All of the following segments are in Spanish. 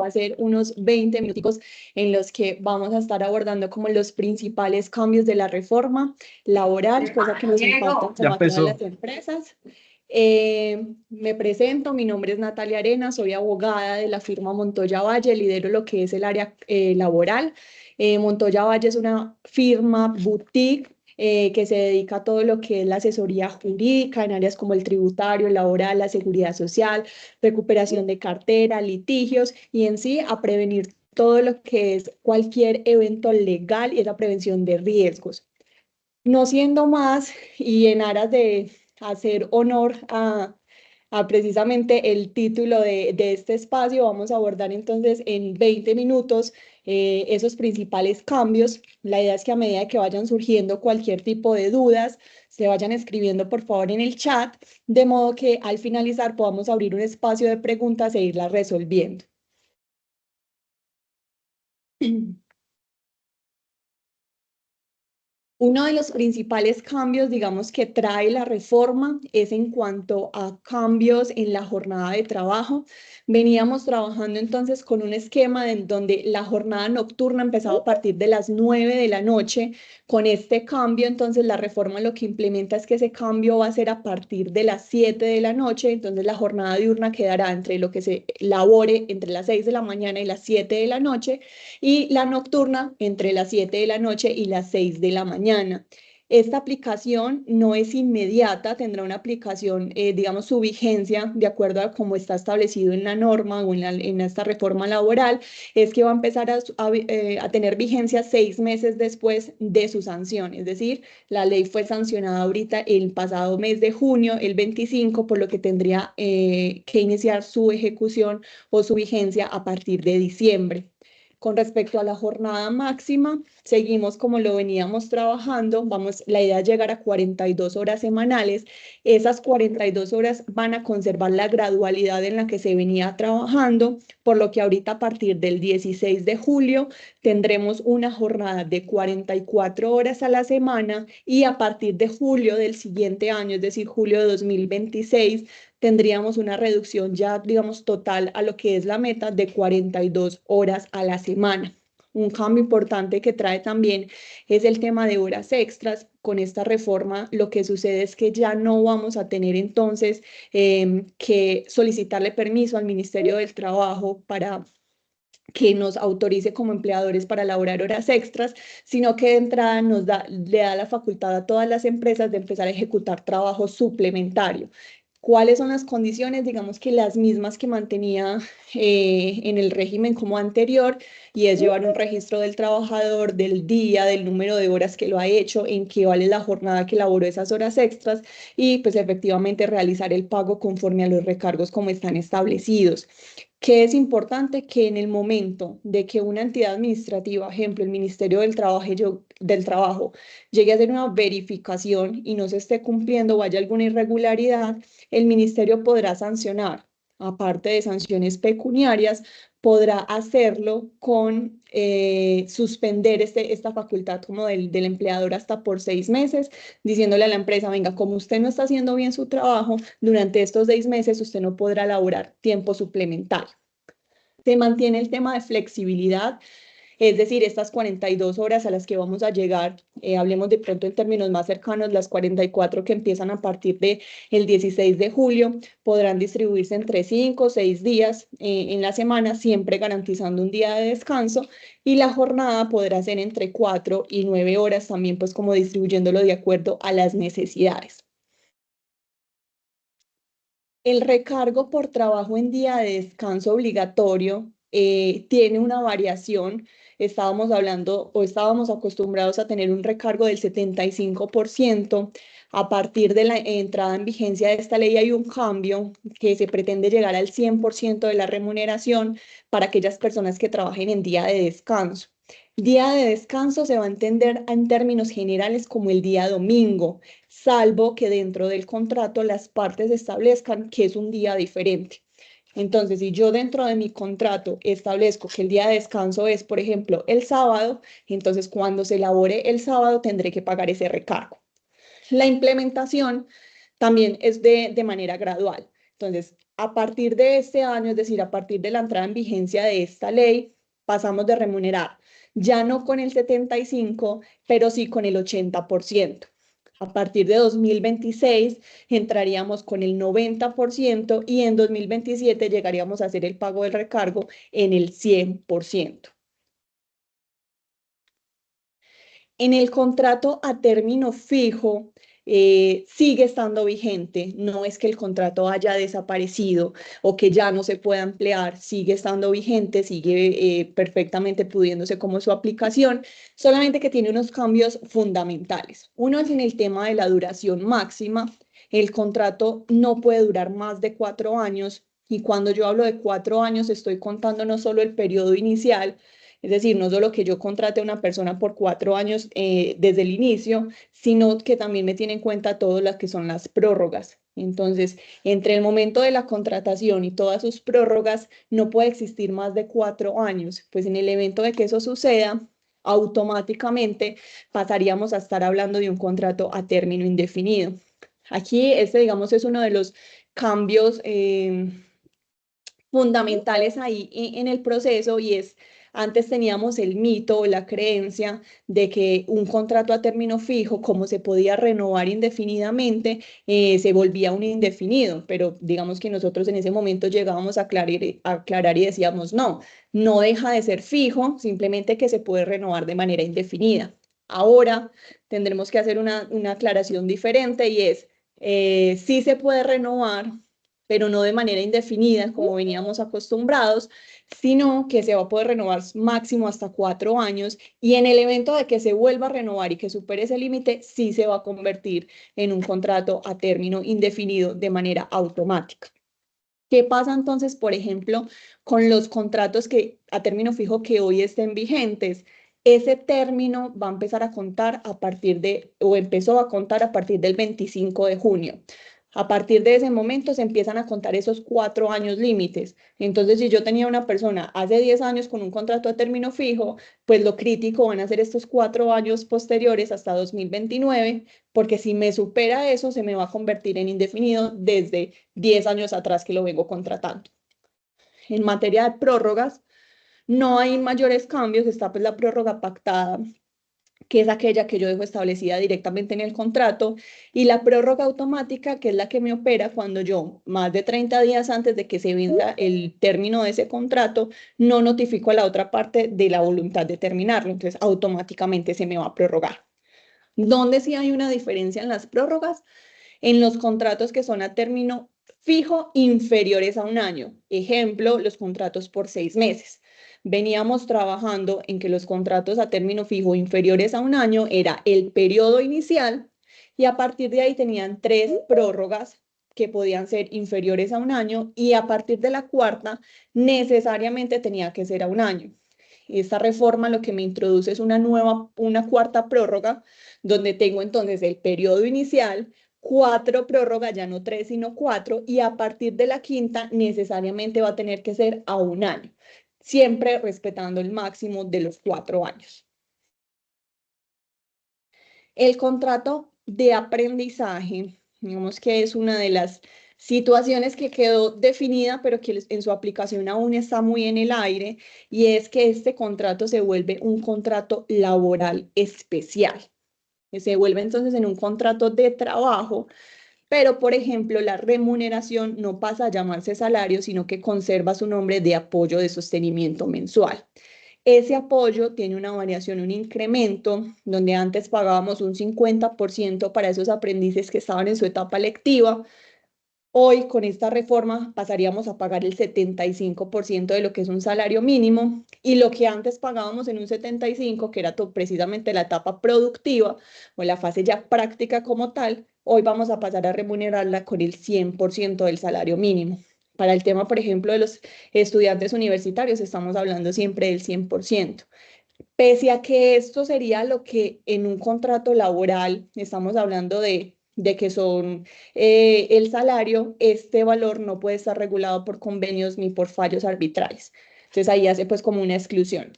va a ser unos 20 minutos en los que vamos a estar abordando como los principales cambios de la reforma laboral, cosa que nos impacta como a todas las empresas. Me presento, mi nombre es Natalia Arena, soy abogada de la firma Montoya Valle, lidero lo que es el área laboral. Montoya Valle es una firma boutique que se dedica a todo lo que es la asesoría jurídica en áreas como el tributario, el laboral, la seguridad social, recuperación de cartera, litigios y en sí a prevenir todo lo que es cualquier evento legal y esa prevención de riesgos. No siendo más y en aras de hacer honor a precisamente el título de este espacio, vamos a abordar entonces en 20 minutos esos principales cambios. La idea es que a medida que vayan surgiendo cualquier tipo de dudas, se vayan escribiendo por favor en el chat, de modo que al finalizar podamos abrir un espacio de preguntas e irlas resolviendo. Uno de los principales cambios, digamos, que trae la reforma es en cuanto a cambios en la jornada de trabajo. Veníamos trabajando entonces con un esquema en donde la jornada nocturna empezaba a partir de las 9 de la noche. Con este cambio, entonces la reforma lo que implementa es que ese cambio va a ser a partir de las 7 de la noche. Entonces la jornada diurna quedará entre lo que se labore entre las 6 de la mañana y las 7 de la noche y la nocturna entre las 7 de la noche y las 6 de la mañana. Esta aplicación no es inmediata, tendrá una aplicación, digamos, su vigencia, de acuerdo a cómo está establecido en la norma o en esta reforma laboral, es que va a empezar a tener vigencia 6 meses después de su sanción. Es decir, la ley fue sancionada ahorita el pasado mes de junio, el 25, por lo que tendría que iniciar su ejecución o su vigencia a partir de diciembre. Con respecto a la jornada máxima, seguimos como lo veníamos trabajando. La idea es llegar a 42 horas semanales. Esas 42 horas van a conservar la gradualidad en la que se venía trabajando, por lo que ahorita a partir del 16 de julio tendremos una jornada de 44 horas a la semana y a partir de julio del siguiente año, es decir, julio de 2026, tendríamos una reducción ya, digamos, total a lo que es la meta de 42 horas a la semana. Un cambio importante que trae también es el tema de horas extras. Con esta reforma lo que sucede es que ya no vamos a tener entonces que solicitarle permiso al Ministerio del Trabajo para que nos autorice como empleadores para elaborar horas extras, sino que de entrada le da la facultad a todas las empresas de empezar a ejecutar trabajo suplementario. ¿Cuáles son las condiciones? Digamos que las mismas que mantenía en el régimen como anterior, y es llevar un registro del trabajador, del día, del número de horas que lo ha hecho, en qué vale la jornada que elaboró esas horas extras, y pues efectivamente realizar el pago conforme a los recargos como están establecidos. Que es importante que en el momento de que una entidad administrativa, ejemplo, el Ministerio del Trabajo, llegue a hacer una verificación y no se esté cumpliendo o haya alguna irregularidad, el ministerio podrá sancionar, aparte de sanciones pecuniarias, podrá hacerlo con suspender esta facultad como del empleador hasta por 6 meses, diciéndole a la empresa, venga, como usted no está haciendo bien su trabajo, durante estos 6 meses usted no podrá laborar tiempo suplementario. Se mantiene el tema de flexibilidad, es decir, estas 42 horas a las que vamos a llegar, hablemos de pronto en términos más cercanos, las 44 que empiezan a partir del 16 de julio, podrán distribuirse entre 5 o 6 días en la semana, siempre garantizando un día de descanso, y la jornada podrá ser entre 4 y 9 horas, también pues como distribuyéndolo de acuerdo a las necesidades. El recargo por trabajo en día de descanso obligatorio tiene una variación. Estábamos hablando o estábamos acostumbrados a tener un recargo del 75%. A partir de la entrada en vigencia de esta ley hay un cambio que se pretende llegar al 100% de la remuneración para aquellas personas que trabajen en día de descanso. Día de descanso se va a entender en términos generales como el día domingo, salvo que dentro del contrato las partes establezcan que es un día diferente. Entonces, si yo dentro de mi contrato establezco que el día de descanso es, por ejemplo, el sábado, entonces cuando se elabore el sábado tendré que pagar ese recargo. La implementación también es de manera gradual. Entonces, a partir de este año, es decir, a partir de la entrada en vigencia de esta ley, pasamos de remunerar ya no con el 75%, pero sí con el 80%. A partir de 2026 entraríamos con el 90% y en 2027 llegaríamos a hacer el pago del recargo en el 100%. En el contrato a término fijo sigue estando vigente, no es que el contrato haya desaparecido o que ya no se pueda emplear, sigue estando vigente, sigue perfectamente pudiéndose como su aplicación, solamente que tiene unos cambios fundamentales. Uno es en el tema de la duración máxima, el contrato no puede durar más de 4 años y cuando yo hablo de 4 años estoy contando no solo el periodo inicial, es decir, no solo que yo contrate a una persona por 4 años desde el inicio, sino que también me tiene en cuenta todas las que son las prórrogas. Entonces, entre el momento de la contratación y todas sus prórrogas, no puede existir más de 4 años. Pues en el evento de que eso suceda, automáticamente pasaríamos a estar hablando de un contrato a término indefinido. Aquí, digamos, es uno de los cambios fundamentales ahí en el proceso y es, antes teníamos el mito o la creencia de que un contrato a término fijo, como se podía renovar indefinidamente, se volvía un indefinido, pero digamos que nosotros en ese momento llegábamos a aclarar y decíamos, no, no deja de ser fijo, simplemente que se puede renovar de manera indefinida. Ahora tendremos que hacer una aclaración diferente y es, sí se puede renovar, pero no de manera indefinida como veníamos acostumbrados, sino que se va a poder renovar máximo hasta 4 años y en el evento de que se vuelva a renovar y que supere ese límite, sí se va a convertir en un contrato a término indefinido de manera automática. ¿Qué pasa entonces, por ejemplo, con los contratos a término fijo que hoy estén vigentes? Ese término va a empezar a contar o empezó a contar a partir del 25 de junio. A partir de ese momento se empiezan a contar esos 4 años límites. Entonces, si yo tenía una persona hace 10 años con un contrato a término fijo, pues lo crítico van a ser estos 4 años posteriores hasta 2029, porque si me supera eso, se me va a convertir en indefinido desde 10 años atrás que lo vengo contratando. En materia de prórrogas, no hay mayores cambios, está pues la prórroga pactada, que es aquella que yo dejo establecida directamente en el contrato, y la prórroga automática, que es la que me opera cuando yo, más de 30 días antes de que se venza el término de ese contrato, no notifico a la otra parte de la voluntad de terminarlo, entonces automáticamente se me va a prorrogar. ¿Dónde sí hay una diferencia en las prórrogas? En los contratos que son a término fijo inferiores a un año. Ejemplo, los contratos por 6 meses. Veníamos trabajando en que los contratos a término fijo inferiores a un año era el periodo inicial y a partir de ahí tenían 3 prórrogas que podían ser inferiores a un año y a partir de la cuarta necesariamente tenía que ser a un año. Esta reforma lo que me introduce es una cuarta prórroga, donde tengo entonces el periodo inicial, 4 prórrogas, ya no 3, sino 4, y a partir de la quinta necesariamente va a tener que ser a un año, siempre respetando el máximo de los 4 años. El contrato de aprendizaje, digamos que es una de las situaciones que quedó definida, pero que en su aplicación aún está muy en el aire, y es que este contrato se vuelve un contrato laboral especial. Se vuelve entonces en un contrato de trabajo, pero por ejemplo la remuneración no pasa a llamarse salario, sino que conserva su nombre de apoyo de sostenimiento mensual. Ese apoyo tiene una variación, un incremento, donde antes pagábamos un 50% para esos aprendices que estaban en su etapa lectiva. Hoy, con esta reforma, pasaríamos a pagar el 75% de lo que es un salario mínimo y lo que antes pagábamos en un 75%, que era precisamente la etapa productiva o la fase ya práctica como tal, hoy vamos a pasar a remunerarla con el 100% del salario mínimo. Para el tema, por ejemplo, de los estudiantes universitarios, estamos hablando siempre del 100%. Pese a que esto sería lo que en un contrato laboral estamos hablando de que son el salario, este valor no puede estar regulado por convenios ni por fallos arbitrales. Entonces ahí hace pues como una exclusión.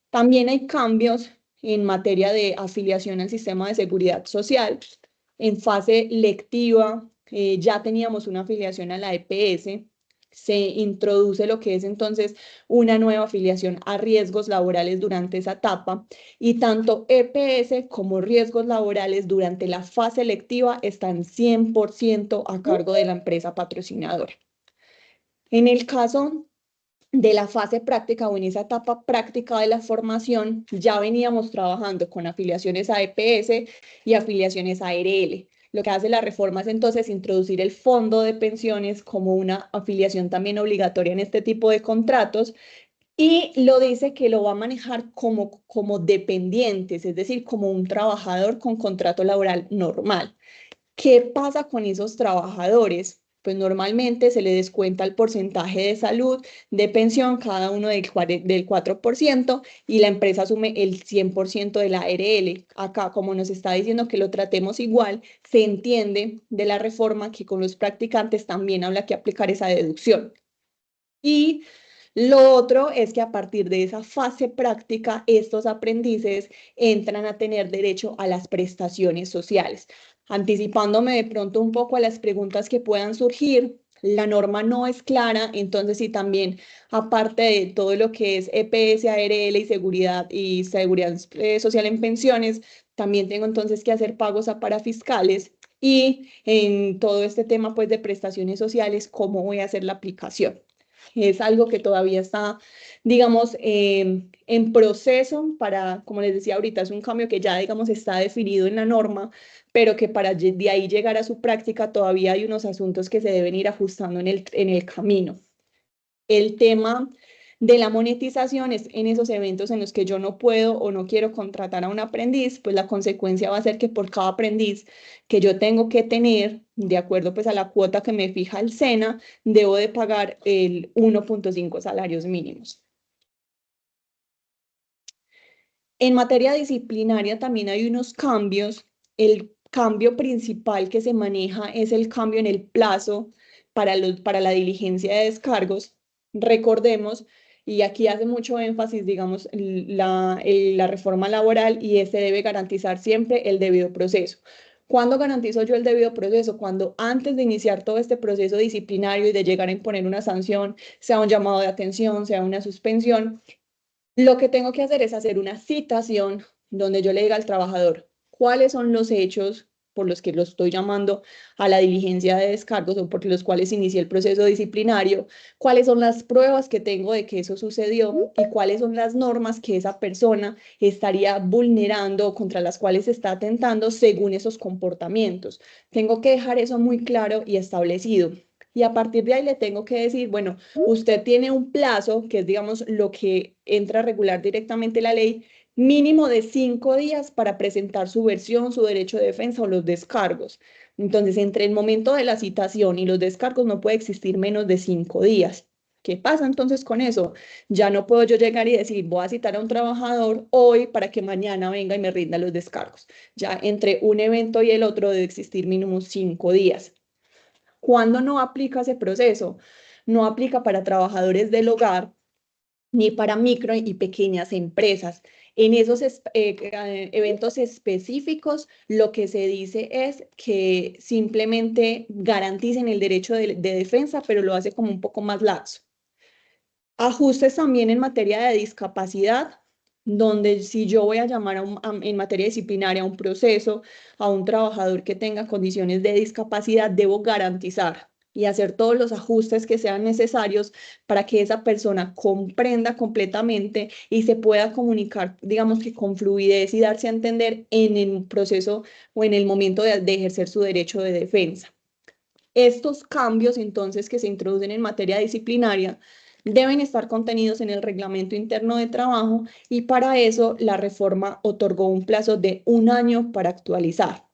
También hay cambios en materia de afiliación al sistema de seguridad social. En fase lectiva ya teníamos una afiliación a la EPS, se introduce lo que es entonces una nueva afiliación a riesgos laborales durante esa etapa y tanto EPS como riesgos laborales durante la fase electiva están 100% a cargo de la empresa patrocinadora. En el caso de la fase práctica o en esa etapa práctica de la formación, ya veníamos trabajando con afiliaciones a EPS y afiliaciones a ARL. Lo que hace la reforma es entonces introducir el fondo de pensiones como una afiliación también obligatoria en este tipo de contratos y lo dice que lo va a manejar como dependientes, es decir, como un trabajador con contrato laboral normal. ¿Qué pasa con esos trabajadores? Pues normalmente se le descuenta el porcentaje de salud, de pensión, cada uno del 4% y la empresa asume el 100% de la ARL. Acá, como nos está diciendo que lo tratemos igual, se entiende de la reforma que con los practicantes también habla que aplicar esa deducción. Y lo otro es que a partir de esa fase práctica, estos aprendices entran a tener derecho a las prestaciones sociales. Anticipándome de pronto un poco a las preguntas que puedan surgir, la norma no es clara, entonces sí también, aparte de todo lo que es EPS, ARL y seguridad social en pensiones, también tengo entonces que hacer pagos a parafiscales y en todo este tema pues de prestaciones sociales, ¿cómo voy a hacer la aplicación? Es algo que todavía está, digamos, en proceso para, como les decía ahorita, es un cambio que ya, digamos, está definido en la norma, pero que para de ahí llegar a su práctica todavía hay unos asuntos que se deben ir ajustando en el camino. El tema de la monetización es en esos eventos en los que yo no puedo o no quiero contratar a un aprendiz, pues la consecuencia va a ser que por cada aprendiz que yo tengo que tener, de acuerdo pues a la cuota que me fija el SENA, debo de pagar el 1.5 salarios mínimos. En materia disciplinaria también hay unos cambios. El cambio principal que se maneja es el cambio en el plazo para la diligencia de descargos. Recordemos, y aquí hace mucho énfasis, digamos, la reforma laboral y se debe garantizar siempre el debido proceso. ¿Cuándo garantizo yo el debido proceso? Cuando antes de iniciar todo este proceso disciplinario y de llegar a imponer una sanción, sea un llamado de atención, sea una suspensión, lo que tengo que hacer es hacer una citación donde yo le diga al trabajador cuáles son los hechos por los que lo estoy llamando a la diligencia de descargos o por los cuales inicié el proceso disciplinario, cuáles son las pruebas que tengo de que eso sucedió y cuáles son las normas que esa persona estaría vulnerando o contra las cuales está atentando según esos comportamientos. Tengo que dejar eso muy claro y establecido. Y a partir de ahí le tengo que decir, bueno, usted tiene un plazo, que es, digamos, lo que entra a regular directamente la ley, mínimo de 5 días para presentar su versión, su derecho de defensa o los descargos. Entonces, entre el momento de la citación y los descargos no puede existir menos de 5 días. ¿Qué pasa entonces con eso? Ya no puedo yo llegar y decir, voy a citar a un trabajador hoy para que mañana venga y me rinda los descargos. Ya entre un evento y el otro debe existir mínimo 5 días. ¿Cuándo no aplica ese proceso? No aplica para trabajadores del hogar ni para micro y pequeñas empresas. En esos eventos específicos, lo que se dice es que simplemente garanticen el derecho de defensa, pero lo hace como un poco más laxo. Ajustes también en materia de discapacidad, donde si yo voy a llamar en materia disciplinaria a un proceso a un trabajador que tenga condiciones de discapacidad, debo garantizar y hacer todos los ajustes que sean necesarios para que esa persona comprenda completamente y se pueda comunicar, digamos que con fluidez y darse a entender en el proceso o en el momento de ejercer su derecho de defensa. Estos cambios, entonces, que se introducen en materia disciplinaria, deben estar contenidos en el reglamento interno de trabajo y para eso la reforma otorgó un plazo de 1 año para actualizar.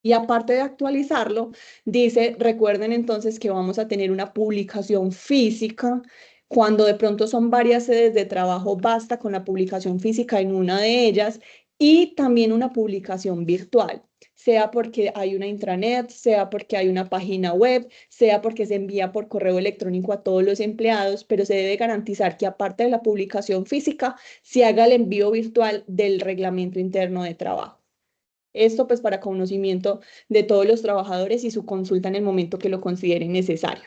Y aparte de actualizarlo, dice, recuerden entonces que vamos a tener una publicación física. Cuando de pronto son varias sedes de trabajo, basta con la publicación física en una de ellas y también una publicación virtual, sea porque hay una intranet, sea porque hay una página web, sea porque se envía por correo electrónico a todos los empleados, pero se debe garantizar que aparte de la publicación física, se haga el envío virtual del reglamento interno de trabajo. Esto pues para conocimiento de todos los trabajadores y su consulta en el momento que lo consideren necesario.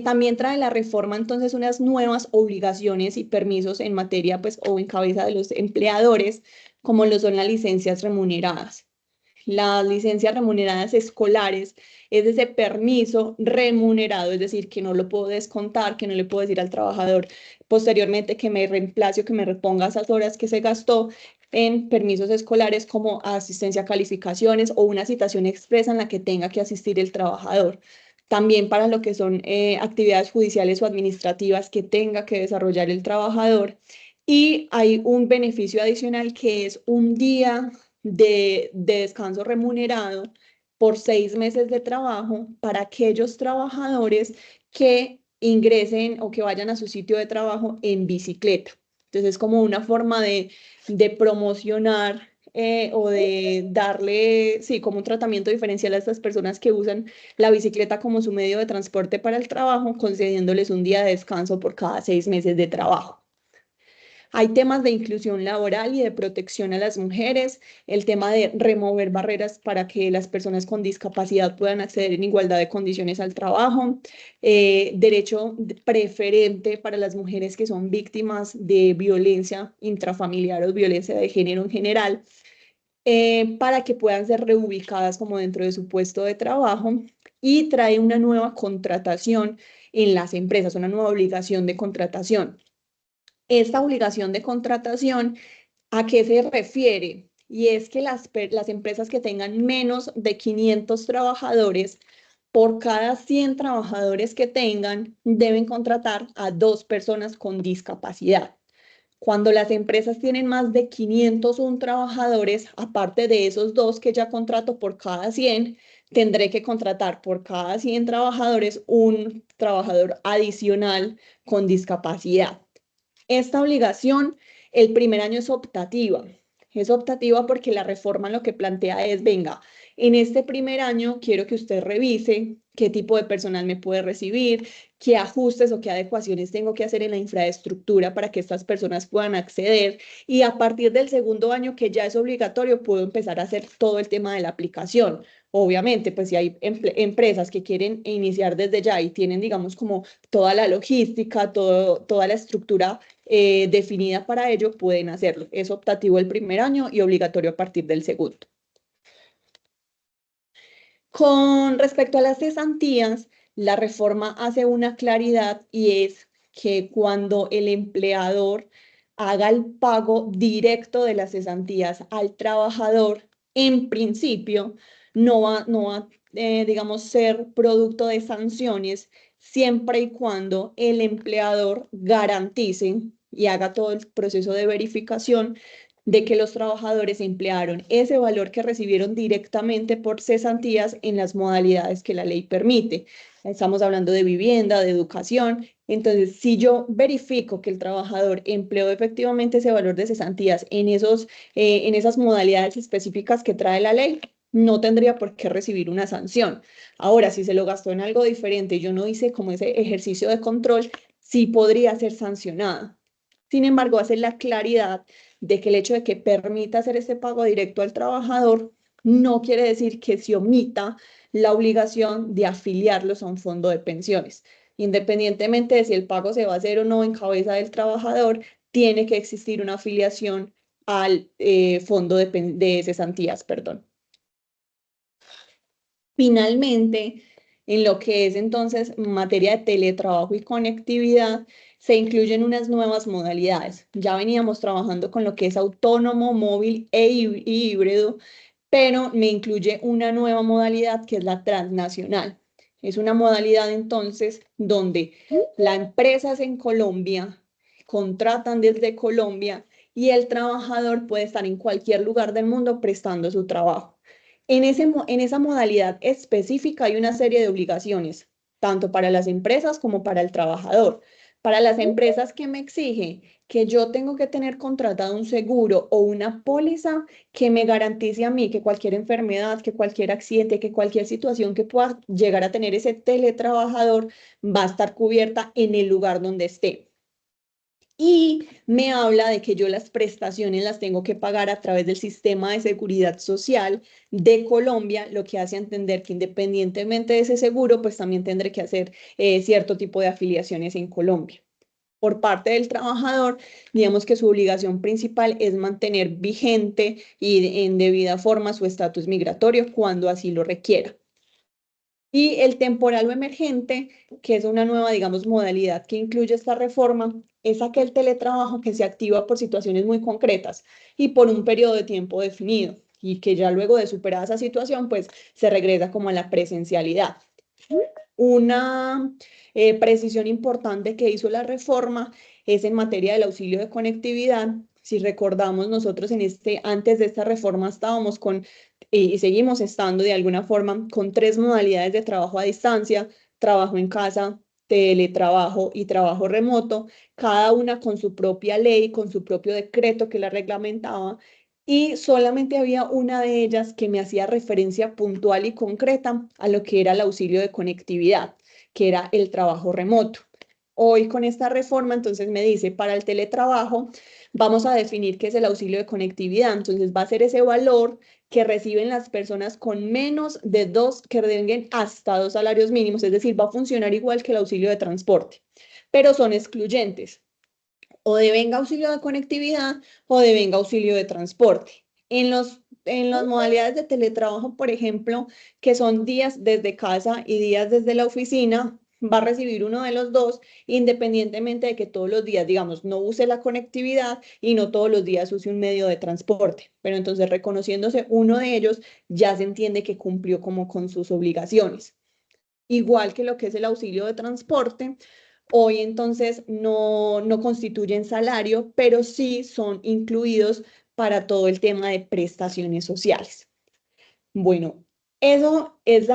También trae la reforma entonces unas nuevas obligaciones y permisos en materia pues o en cabeza de los empleadores, como lo son las licencias remuneradas. Las licencias remuneradas escolares es ese permiso remunerado, es decir, que no lo puedo descontar, que no le puedo decir al trabajador posteriormente que me reemplace o que me reponga esas horas que se gastó en permisos escolares como asistencia a calificaciones o una citación expresa en la que tenga que asistir el trabajador. También para lo que son actividades judiciales o administrativas que tenga que desarrollar el trabajador. Y hay un beneficio adicional que es un día de descanso remunerado por 6 meses de trabajo para aquellos trabajadores que ingresen o que vayan a su sitio de trabajo en bicicleta. Entonces es como una forma de promocionar o de darle, sí, como un tratamiento diferencial a estas personas que usan la bicicleta como su medio de transporte para el trabajo, concediéndoles un día de descanso por cada 6 meses de trabajo. Hay temas de inclusión laboral y de protección a las mujeres, el tema de remover barreras para que las personas con discapacidad puedan acceder en igualdad de condiciones al trabajo, derecho preferente para las mujeres que son víctimas de violencia intrafamiliar o violencia de género en general, para que puedan ser reubicadas como dentro de su puesto de trabajo y trae una nueva contratación en las empresas, una nueva obligación de contratación. Esta obligación de contratación, ¿a qué se refiere? Y es que las empresas que tengan menos de 500 trabajadores, por cada 100 trabajadores que tengan, deben contratar a 2 personas con discapacidad. Cuando las empresas tienen más de 501 trabajadores, aparte de esos dos que ya contrato por cada 100, tendré que contratar por cada 100 trabajadores un trabajador adicional con discapacidad. Esta obligación, el primer año es optativa. Es optativa porque la reforma lo que plantea es, venga, en este primer año quiero que usted revise qué tipo de personal me puede recibir, qué ajustes o qué adecuaciones tengo que hacer en la infraestructura para que estas personas puedan acceder. Y a partir del segundo año, que ya es obligatorio, puedo empezar a hacer todo el tema de la aplicación. Obviamente, pues si hay empresas que quieren iniciar desde ya y tienen, digamos, como toda la logística, toda la estructura definida para ello, pueden hacerlo. Es optativo el primer año y obligatorio a partir del segundo. Con respecto a las cesantías, la reforma hace una claridad y es que cuando el empleador haga el pago directo de las cesantías al trabajador, en principio no va, digamos, ser producto de sanciones siempre y cuando el empleador garantice y haga todo el proceso de verificación de que los trabajadores emplearon ese valor que recibieron directamente por cesantías en las modalidades que la ley permite. Estamos hablando de vivienda, de educación. Entonces, si yo verifico que el trabajador empleó efectivamente ese valor de cesantías en esas modalidades específicas que trae la ley, no tendría por qué recibir una sanción. Ahora, si se lo gastó en algo diferente y yo no hice como ese ejercicio de control, sí podría ser sancionada. Sin embargo, hace la claridad de que el hecho de que permita hacer este pago directo al trabajador no quiere decir que se omita la obligación de afiliarlos a un fondo de pensiones. Independientemente de si el pago se va a hacer o no en cabeza del trabajador, tiene que existir una afiliación al fondo de cesantías, perdón. Finalmente, en lo que es entonces materia de teletrabajo y conectividad, se incluyen unas nuevas modalidades. Ya veníamos trabajando con lo que es autónomo, móvil y híbrido, pero me incluye una nueva modalidad que es la transnacional. Es una modalidad entonces donde las empresas en Colombia contratan desde Colombia y el trabajador puede estar en cualquier lugar del mundo prestando su trabajo. En esa modalidad específica hay una serie de obligaciones, tanto para las empresas como para el trabajador. Para las empresas que me exige que yo tengo que tener contratado un seguro o una póliza que me garantice a mí que cualquier enfermedad, que cualquier accidente, que cualquier situación que pueda llegar a tener ese teletrabajador va a estar cubierta en el lugar donde esté. y me habla de que yo las prestaciones las tengo que pagar a través del sistema de seguridad social de Colombia, lo que hace entender que independientemente de ese seguro, pues también tendré que hacer cierto tipo de afiliaciones en Colombia. Por parte del trabajador, digamos que su obligación principal es mantener vigente y en debida forma su estatus migratorio cuando así lo requiera. Y el temporal o emergente, que es una nueva, digamos, modalidad que incluye esta reforma, es aquel teletrabajo que se activa por situaciones muy concretas y por un periodo de tiempo definido y que ya luego de superada esa situación, pues se regresa como a la presencialidad. Una precisión importante que hizo la reforma es en materia del auxilio de conectividad. Si recordamos, nosotros antes de esta reforma estábamos con, y seguimos estando de alguna forma, con tres modalidades de trabajo a distancia: trabajo en casa, teletrabajo y trabajo remoto, cada una con su propia ley, con su propio decreto que la reglamentaba, y solamente había una de ellas que me hacía referencia puntual y concreta a lo que era el auxilio de conectividad, que era el trabajo remoto. Hoy con esta reforma, entonces me dice, para el teletrabajo vamos a definir qué es el auxilio de conectividad. Entonces va a ser ese valor que reciben las personas con menos de que den hasta 2 salarios mínimos, es decir, va a funcionar igual que el auxilio de transporte, pero son excluyentes: o de venga auxilio de conectividad o de venga auxilio de transporte. En las modalidades de teletrabajo, por ejemplo, que son días desde casa y días desde la oficina, va a recibir uno de los dos, independientemente de que todos los días, digamos, no use la conectividad y no todos los días use un medio de transporte. Pero entonces, reconociéndose uno de ellos, ya se entiende que cumplió como con sus obligaciones. Igual que lo que es el auxilio de transporte, hoy entonces no constituyen salario, pero sí son incluidos para todo el tema de prestaciones sociales. Bueno, eso es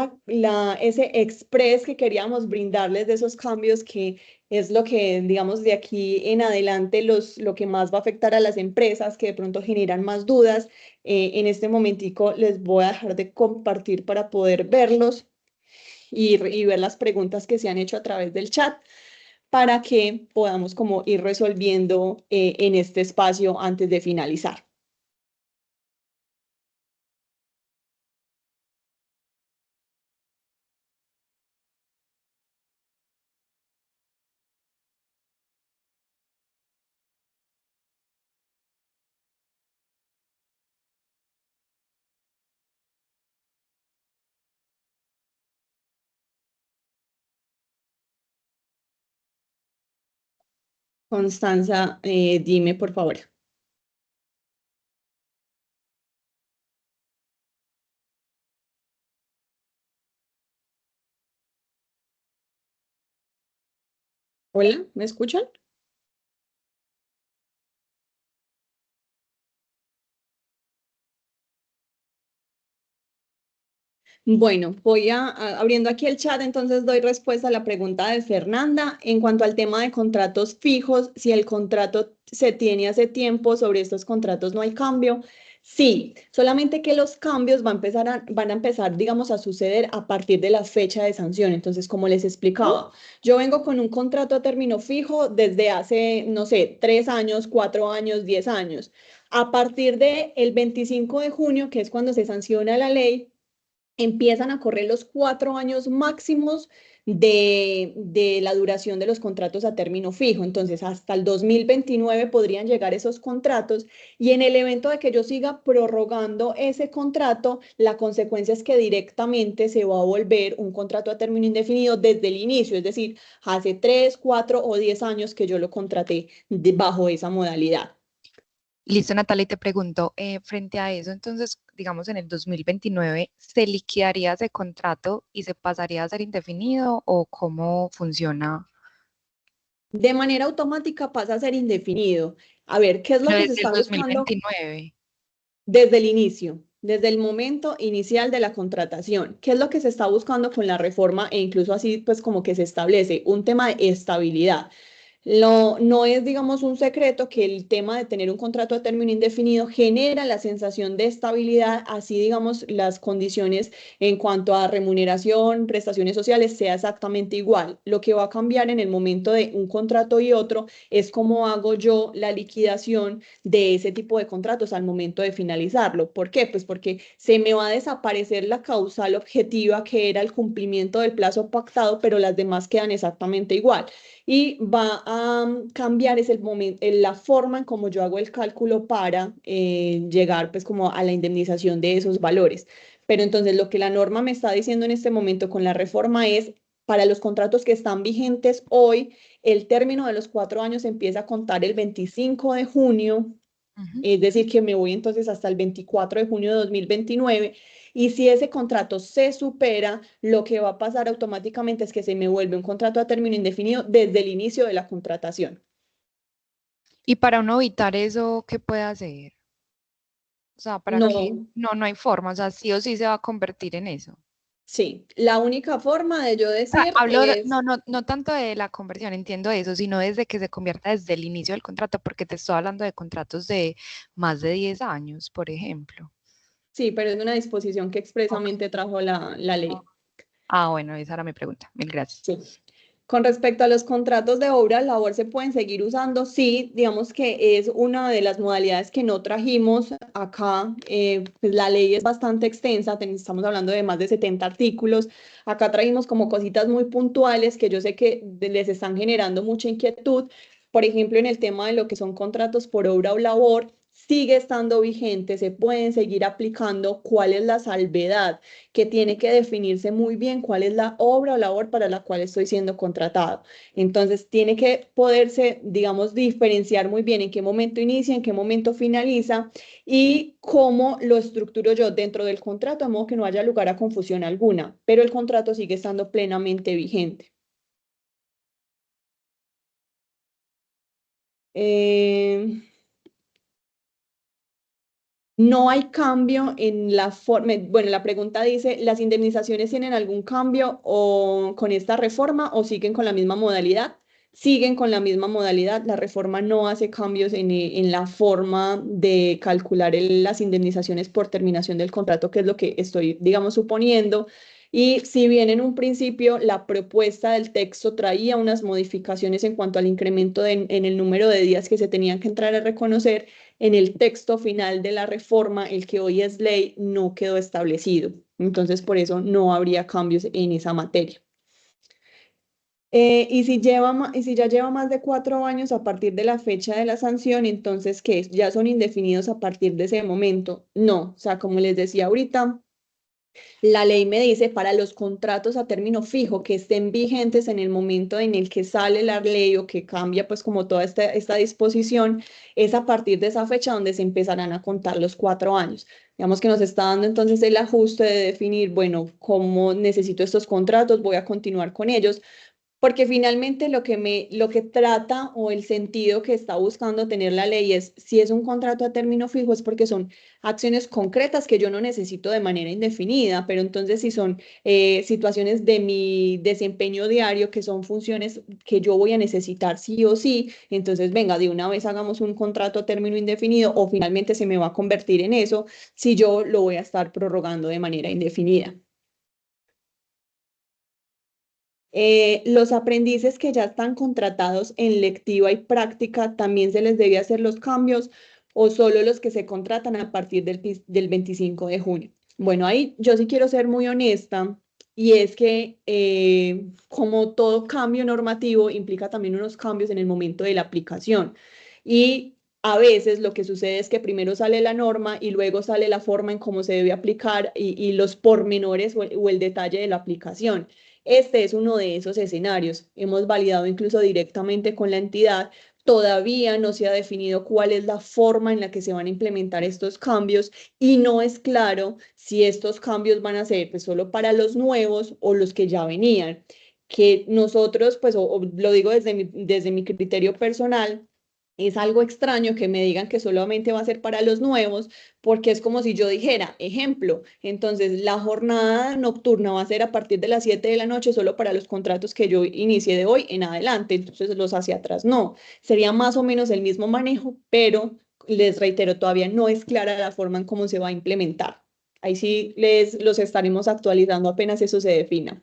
ese express que queríamos brindarles de esos cambios, que es lo que, digamos, de aquí en adelante lo que más va a afectar a las empresas, que de pronto generan más dudas. En este momentico les voy a dejar de compartir para poder verlos y ver las preguntas que se han hecho a través del chat, para que podamos como ir resolviendo en este espacio antes de finalizar. Constanza, dime por favor. Hola, ¿me escuchan? Bueno, abriendo aquí el chat, entonces doy respuesta a la pregunta de Fernanda. En cuanto al tema de contratos fijos, si el contrato se tiene hace tiempo, sobre estos contratos no hay cambio. Sí, solamente que los cambios van a empezar, digamos, a suceder a partir de la fecha de sanción. Entonces, como les explicaba, yo vengo con un contrato a término fijo desde hace, no sé, 3 años, 4 años, 10 años. A partir del 25 de junio, que es cuando se sanciona la ley, empiezan a correr los 4 años máximos de la duración de los contratos a término fijo. Entonces, hasta el 2029 podrían llegar esos contratos, y en el evento de que yo siga prorrogando ese contrato, la consecuencia es que directamente se va a volver un contrato a término indefinido desde el inicio, es decir, hace 3, 4 o 10 años que yo lo contraté bajo esa modalidad. Listo, Natalia, y te pregunto, frente a eso, entonces, digamos, en el 2029, ¿se liquidaría ese contrato y se pasaría a ser indefinido o cómo funciona? De manera automática pasa a ser indefinido. A ver, ¿qué es lo Pero que se desde el está buscando? 2029. Desde el inicio, desde el momento inicial de la contratación. ¿Qué es lo que se está buscando con la reforma? E incluso así, pues como que se establece un tema de estabilidad. No es, digamos, un secreto que el tema de tener un contrato a término indefinido genera la sensación de estabilidad, así, digamos, las condiciones en cuanto a remuneración, prestaciones sociales, sea exactamente igual. Lo que va a cambiar en el momento de un contrato y otro es cómo hago yo la liquidación de ese tipo de contratos al momento de finalizarlo. ¿Por qué? Pues porque se me va a desaparecer la causal objetiva que era el cumplimiento del plazo pactado, pero las demás quedan exactamente igual y va a cambiar es el momento, la forma en cómo yo hago el cálculo para llegar pues como a la indemnización de esos valores. Pero entonces lo que la norma me está diciendo en este momento con la reforma es, para los contratos que están vigentes hoy, el término de los 4 años empieza a contar el 25 de junio, Ujú. es decir, que me voy entonces hasta el 24 de junio de 2029. Y si ese contrato se supera, lo que va a pasar automáticamente es que se me vuelve un contrato a término indefinido desde el inicio de la contratación. Y para uno evitar eso, ¿qué puede hacer? O sea, para que No, no hay forma, o sea, sí o sí se va a convertir en eso. sí, la única forma de yo O sea, decir hablo, es, no tanto de la conversión, entiendo eso, sino desde que se convierta desde el inicio del contrato, porque te estoy hablando de contratos de más de 10 años, por ejemplo. sí, pero es una disposición que Ok. expresamente trajo la ley. Ah, bueno, esa era mi pregunta. Mil gracias. Sí. Con respecto a los contratos de obra labor, ¿se pueden seguir usando? Sí, digamos que es una de las modalidades que no trajimos acá. Pues la ley es bastante extensa, estamos hablando de más de 70 artículos. Acá trajimos como cositas muy puntuales que yo sé que les están generando mucha inquietud. Por ejemplo, en el tema de lo que son contratos por obra o labor, sigue estando vigente, se pueden seguir aplicando. ¿Cuál es la salvedad? Que tiene que definirse muy bien cuál es la obra o labor para la cual estoy siendo contratado. Entonces, tiene que poderse, digamos, diferenciar muy bien en qué momento inicia, en qué momento finaliza y cómo lo estructuro yo dentro del contrato, de modo que no haya lugar a confusión alguna, pero el contrato sigue estando plenamente vigente. Eh, No hay cambio en la forma, bueno, la pregunta dice, ¿las indemnizaciones tienen algún cambio o con esta reforma o siguen con la misma modalidad? Siguen con la misma modalidad. La reforma no hace cambios en la forma de calcular las indemnizaciones por terminación del contrato, que es lo que estoy, digamos, suponiendo. Y si bien en un principio la propuesta del texto traía unas modificaciones en cuanto al incremento en el número de días que se tenían que entrar a reconocer, en el texto final de la reforma, el que hoy es ley, no quedó establecido. Entonces, por eso no habría cambios en esa materia. Y si ya lleva más de 4 años a partir de la fecha de la sanción, entonces, ¿qué es? ¿Ya son indefinidos a partir de ese momento? No, o sea, como les decía ahorita, la ley me dice para los contratos a término fijo que estén vigentes en el momento en el que sale la ley o que cambia pues como toda esta disposición, es a partir de esa fecha donde se empezarán a contar los 4 años. Digamos que nos está dando entonces el ajuste de definir, bueno, cómo necesito estos contratos, voy a continuar con ellos, porque finalmente lo que trata o el sentido que está buscando tener la ley es, si es un contrato a término fijo, es porque son acciones concretas que yo no necesito de manera indefinida, pero entonces si son situaciones de mi desempeño diario, que son funciones que yo voy a necesitar sí o sí, entonces venga, de una vez hagamos un contrato a término indefinido o finalmente se me va a convertir en eso si yo lo voy a estar prorrogando de manera indefinida. Los aprendices que ya están contratados en lectiva y práctica, ¿también se les debe hacer los cambios o solo los que se contratan a partir del 25 de junio? Bueno, ahí yo sí quiero ser muy honesta y es que como todo cambio normativo implica también unos cambios en el momento de la aplicación y a veces lo que sucede es que primero sale la norma y luego sale la forma en cómo se debe aplicar y los pormenores o el detalle de la aplicación. Este es uno de esos escenarios. Hemos validado incluso directamente con la entidad. Todavía no se ha definido cuál es la forma en la que se van a implementar estos cambios y no es claro si estos cambios van a ser pues, solo para los nuevos o los que ya venían. Que nosotros, pues, o lo digo desde mi criterio personal, Es algo extraño que me digan que solamente va a ser para los nuevos, porque es como si yo dijera, ejemplo, entonces la jornada nocturna va a ser a partir de las 7 de la noche solo para los contratos que yo inicié de hoy en adelante, entonces los hacia atrás no. Sería más o menos el mismo manejo, pero les reitero, todavía no es clara la forma en cómo se va a implementar. Ahí sí los estaremos actualizando apenas eso se defina.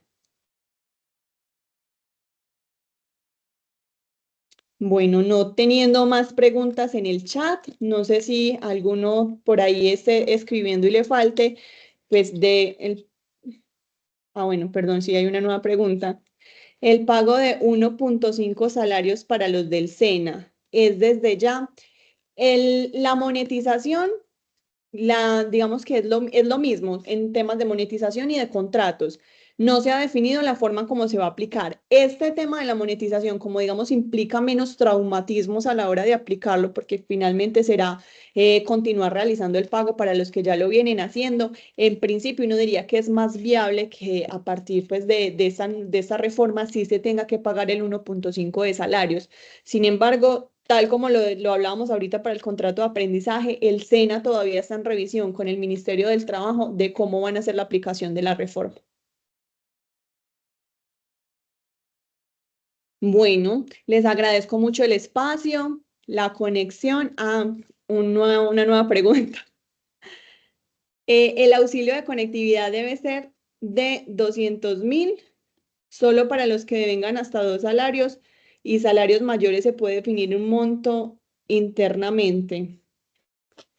Bueno, no teniendo más preguntas en el chat, no sé si alguno por ahí esté escribiendo y le falte, pues bueno, perdón, si hay una nueva pregunta. El pago de 1.5 salarios para los del SENA es desde ya. La monetización digamos que es lo mismo en temas de monetización y de contratos. No se ha definido la forma como se va a aplicar. Este tema de la monetización, como digamos, implica menos traumatismos a la hora de aplicarlo, porque finalmente será continuar realizando el pago para los que ya lo vienen haciendo. En principio, uno diría que es más viable que a partir pues, de esa reforma sí se tenga que pagar el 1.5 de salarios. Sin embargo, tal como lo hablábamos ahorita para el contrato de aprendizaje, el SENA todavía está en revisión con el Ministerio del Trabajo de cómo van a hacer la aplicación de la reforma. Bueno, les agradezco mucho el espacio, la conexión. Una nueva pregunta. El auxilio de conectividad debe ser de 200.000 solo para los que vengan hasta 2 salarios y salarios mayores se puede definir un monto internamente.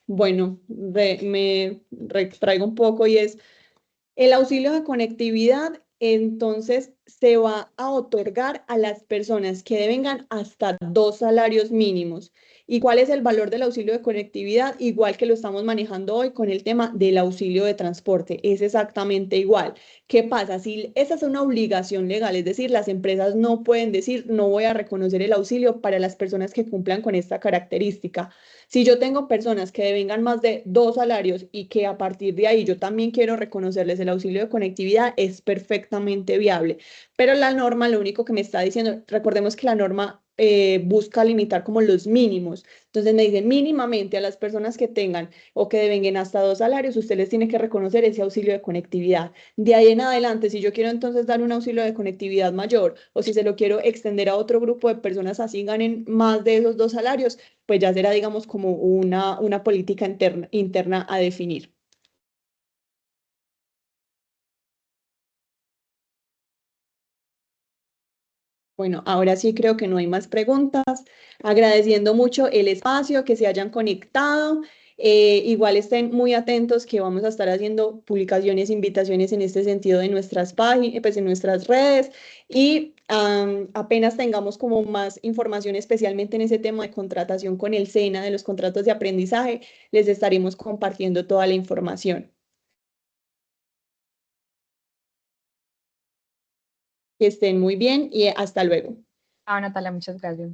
Bueno, me retraigo un poco y es el auxilio de conectividad, entonces se va a otorgar a las personas que devengan hasta 2 salarios mínimos. ¿Y cuál es el valor del auxilio de conectividad? Igual que lo estamos manejando hoy con el tema del auxilio de transporte, es exactamente igual. ¿Qué pasa? Si esa es una obligación legal, es decir, las empresas no pueden decir no voy a reconocer el auxilio para las personas que cumplan con esta característica. Si yo tengo personas que devengan más de 2 salarios y que a partir de ahí yo también quiero reconocerles el auxilio de conectividad, es perfectamente viable. Pero la norma lo único que me está diciendo, recordemos que la norma busca limitar como los mínimos. Entonces me dicen mínimamente a las personas que tengan o que devenguen hasta 2 salarios, usted les tiene que reconocer ese auxilio de conectividad. De ahí en adelante, si yo quiero entonces dar un auxilio de conectividad mayor o si se lo quiero extender a otro grupo de personas así ganen más de esos 2 salarios, pues ya será, digamos, como una política interna a definir. Bueno, ahora sí creo que no hay más preguntas. Agradeciendo mucho el espacio, que se hayan conectado. Igual estén muy atentos que vamos a estar haciendo publicaciones, invitaciones en este sentido de nuestras páginas, pues en nuestras redes y apenas tengamos como más información, especialmente en ese tema de contratación con el SENA, de los contratos de aprendizaje, les estaremos compartiendo toda la información. Que estén muy bien y hasta luego. Ah, Natalia, muchas gracias.